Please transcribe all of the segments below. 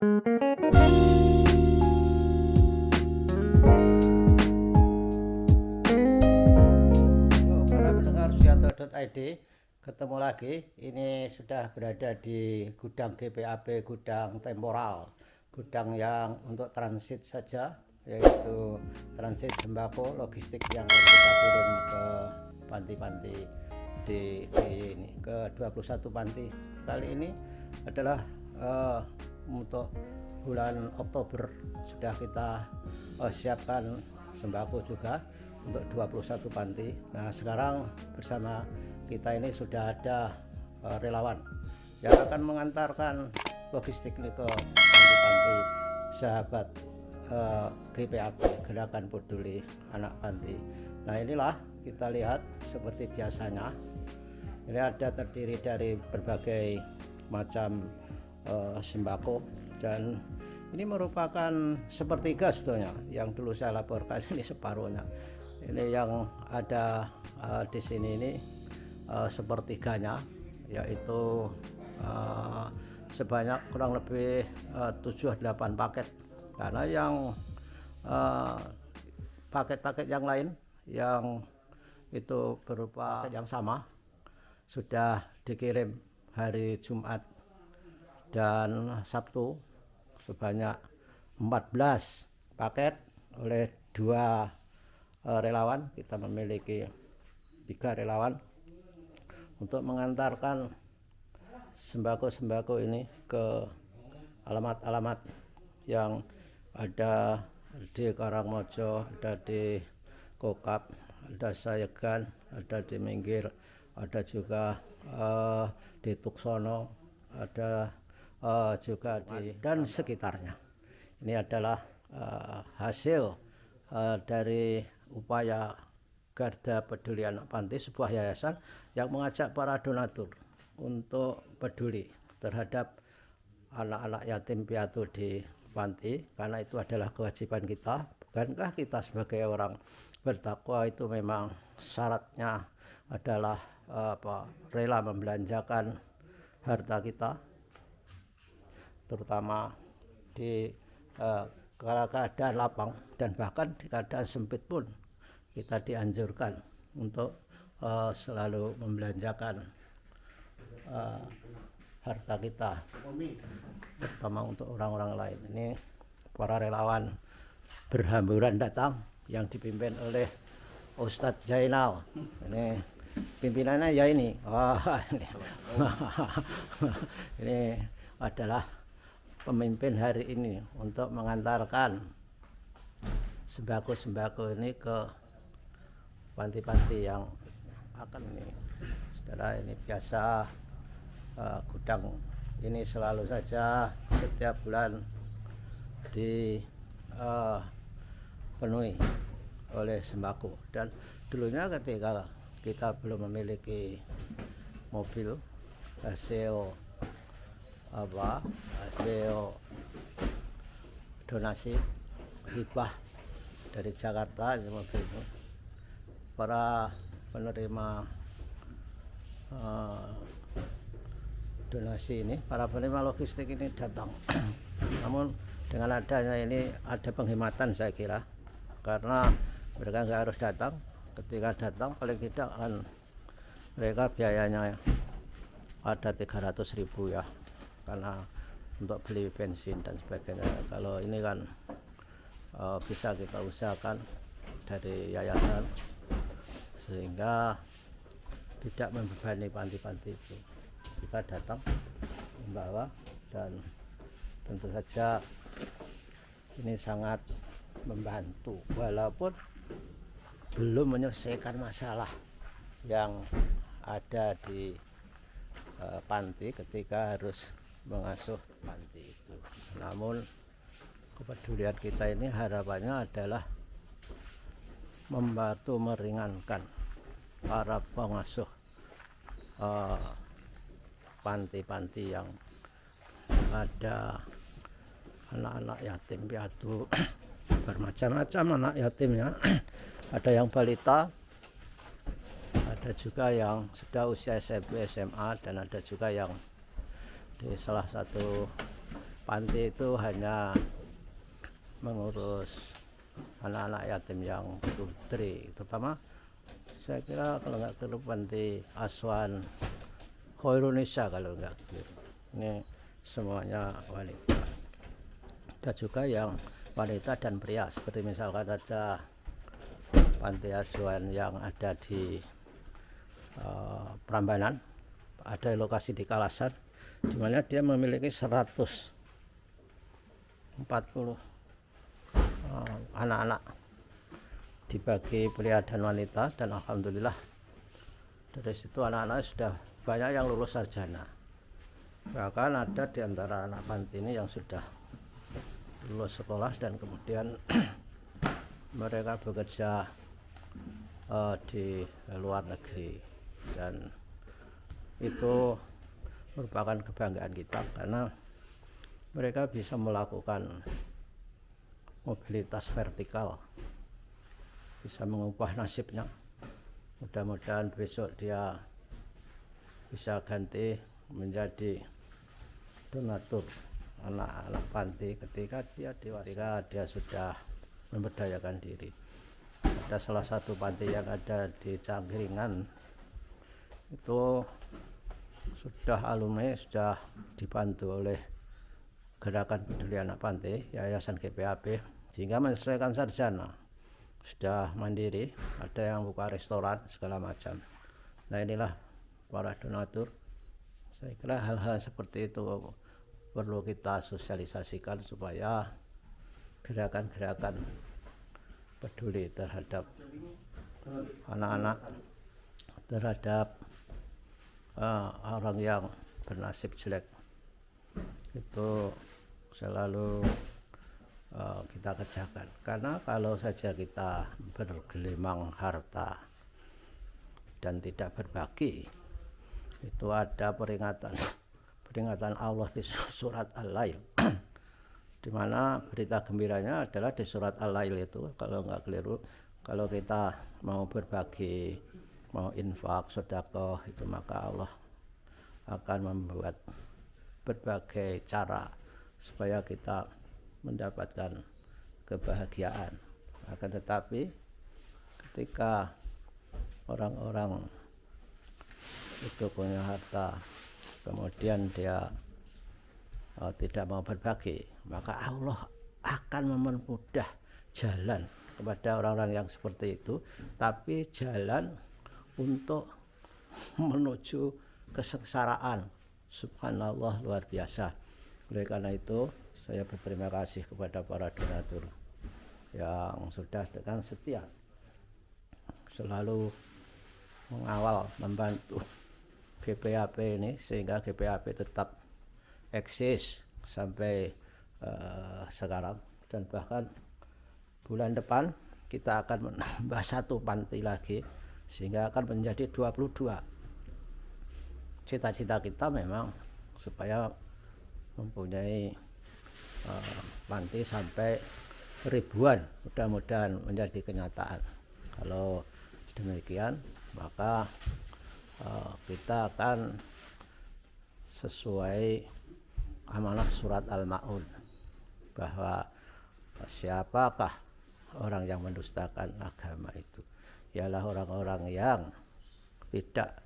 Para pendengar Suyanto.id, ketemu lagi. Ini sudah berada di gudang GPAB, gudang temporal, gudang yang untuk transit saja, yaitu transit sembako logistik yang kita kirim ke panti-panti di ini, ke 21 panti. Kali ini adalah untuk bulan Oktober sudah kita siapkan sembako juga untuk 21 panti. Nah, sekarang bersama kita ini sudah ada relawan yang akan mengantarkan logistik ini ke panti-panti sahabat GPAB, Gerakan Peduli Anak Panti. Nah, inilah kita lihat seperti biasanya. Ini ada terdiri dari berbagai macam sembako, dan ini merupakan sepertiga sebetulnya. Yang dulu saya laporkan ini separuhnya. Ini yang ada di sini ini sepertiganya, yaitu sebanyak kurang lebih 7-8 paket. Karena yang paket-paket yang lain yang itu berupa yang sama sudah dikirim hari Jumat dan Sabtu sebanyak 14 paket oleh 2 relawan. Kita memiliki 3 relawan untuk mengantarkan sembako-sembako ini ke alamat-alamat yang ada di Karangmojo, ada di Kokap, ada Sayegan, ada di Minggir, ada juga di Tuksono, ada juga di dan sekitarnya. Ini adalah hasil dari upaya Garda Peduli Anak Panti, sebuah yayasan yang mengajak para donatur untuk peduli terhadap anak-anak yatim piatu di panti, karena itu adalah kewajiban kita. Bukankah kita sebagai orang bertakwa itu memang syaratnya adalah rela membelanjakan harta kita, terutama di keadaan lapang, dan bahkan di keadaan sempit pun kita dianjurkan untuk selalu membelanjakan harta kita, terutama untuk orang-orang lain. Ini para relawan berhamburan datang yang dipimpin oleh Ustadz Jainal. Ini pimpinannya ya ini. Ini adalah pemimpin hari ini untuk mengantarkan sembako-sembako ini ke panti-panti yang akan ini. Saudara, ini biasa gudang ini selalu saja setiap bulan dipenuhi oleh sembako. Dan dulunya ketika kita belum memiliki mobil hasil donasi hibah dari Jakarta, ini mobil ini, para penerima donasi ini, para penerima logistik ini datang. Namun dengan adanya ini ada penghematan, saya kira, karena mereka nggak harus datang. Ketika datang paling tidak kan mereka biayanya ada 300.000 ya, karena untuk beli bensin dan sebagainya. Kalau ini kan bisa kita usahakan dari yayasan sehingga tidak membebani panti-panti itu. Kita datang membawa, dan tentu saja ini sangat membantu, walaupun belum menyelesaikan masalah yang ada di panti ketika harus mengasuh panti itu. Namun kepedulian kita ini harapannya adalah membantu meringankan para pengasuh panti-panti yang ada anak-anak yatim piatu, bermacam-macam anak yatimnya. Ada yang balita, ada juga yang sudah usia SMP, SMA, dan ada juga yang di salah satu panti itu hanya mengurus anak-anak yatim yang putri, terutama saya kira kalau nggak keliru panti asuhan Indonesia kalau nggak keliru. Ini semuanya wanita. Ada juga yang wanita dan pria, seperti misalkan saja panti asuhan yang ada di Prambanan, ada lokasi di Kalasan, di mana dia memiliki 140 anak-anak dibagi pria dan wanita, dan alhamdulillah dari situ anak-anak sudah banyak yang lulus sarjana. Bahkan ada di antara anak panti ini yang sudah lulus sekolah dan kemudian mereka bekerja di luar negeri, dan itu merupakan kebanggaan kita karena mereka bisa melakukan mobilitas vertikal, bisa mengubah nasibnya. Mudah-mudahan besok dia bisa ganti menjadi donatur anak-anak panti ketika dia sudah memberdayakan diri. Ada salah satu panti yang ada di Cangkringan itu sudah alumni, sudah dibantu oleh Gerakan Peduli Anak Panti, Yayasan GPAP, sehingga menyelesaikan sarjana, sudah mandiri, ada yang buka restoran segala macam. Nah, inilah para donatur. Saya kira hal-hal seperti itu perlu kita sosialisasikan supaya gerakan-gerakan peduli terhadap anak-anak, terhadap orang yang bernasib jelek itu selalu kita kerjakan. Karena kalau saja kita bergelimang harta dan tidak berbagi, itu ada peringatan Allah di surat Al-Lail, di mana berita gembiranya adalah di surat Al-Lail itu, kalau nggak keliru, kalau kita mau berbagi, mau infak, sedekah, itu maka Allah akan membuat berbagai cara supaya kita mendapatkan kebahagiaan. Akan tetapi ketika orang-orang itu punya harta, kemudian dia tidak mau berbagi, maka Allah akan mempermudah jalan kepada orang-orang yang seperti itu, tapi jalan untuk menuju kesengsaraan. Subhanallah, luar biasa. Oleh karena itu saya berterima kasih kepada para donatur yang sudah dengan setia selalu mengawal, membantu GPAP ini, sehingga GPAP tetap eksis sampai sekarang, dan bahkan bulan depan kita akan menambah 1 panti lagi sehingga akan menjadi 22. Cita-cita kita memang supaya mempunyai panti sampai ribuan, mudah-mudahan menjadi kenyataan. Kalau demikian maka kita akan sesuai amanah surat Al-Ma'un, bahwa siapakah orang yang mendustakan agama itu, ialah orang-orang yang tidak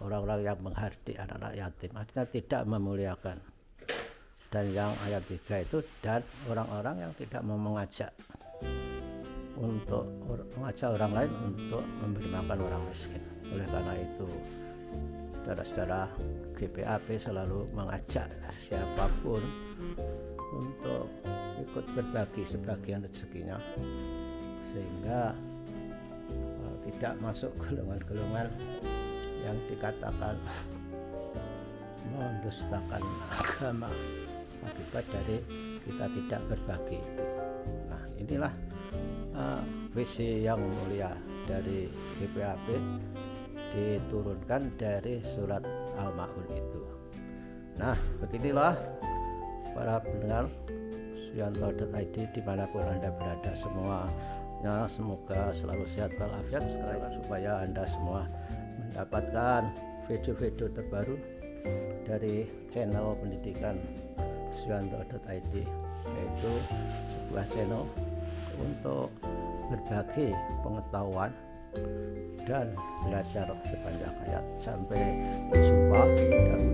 orang-orang yang menghardik anak-anak yatim, artinya tidak memuliakan. Dan yang ayat 3 itu, dan orang-orang yang tidak mau mengajak orang lain untuk memberi makan orang miskin. Oleh karena itu saudara-saudara, GPAP selalu mengajak siapapun untuk ikut berbagi sebagian rezekinya, sehingga tidak masuk golongan-golongan yang dikatakan mendustakan agama akibat dari kita tidak berbagi itu. Nah, inilah visi yang mulia dari GPAP, diturunkan dari surat Al-Ma'un itu. Nah, beginilah para pendengar Suyanto.id dimanapun Anda berada semuanya, semoga selalu sehat walafiat, supaya Anda semua mendapatkan video-video terbaru dari channel pendidikan suyanto.id, yaitu sebuah channel untuk berbagi pengetahuan dan belajar sepanjang hayat. Sampai berjumpa dan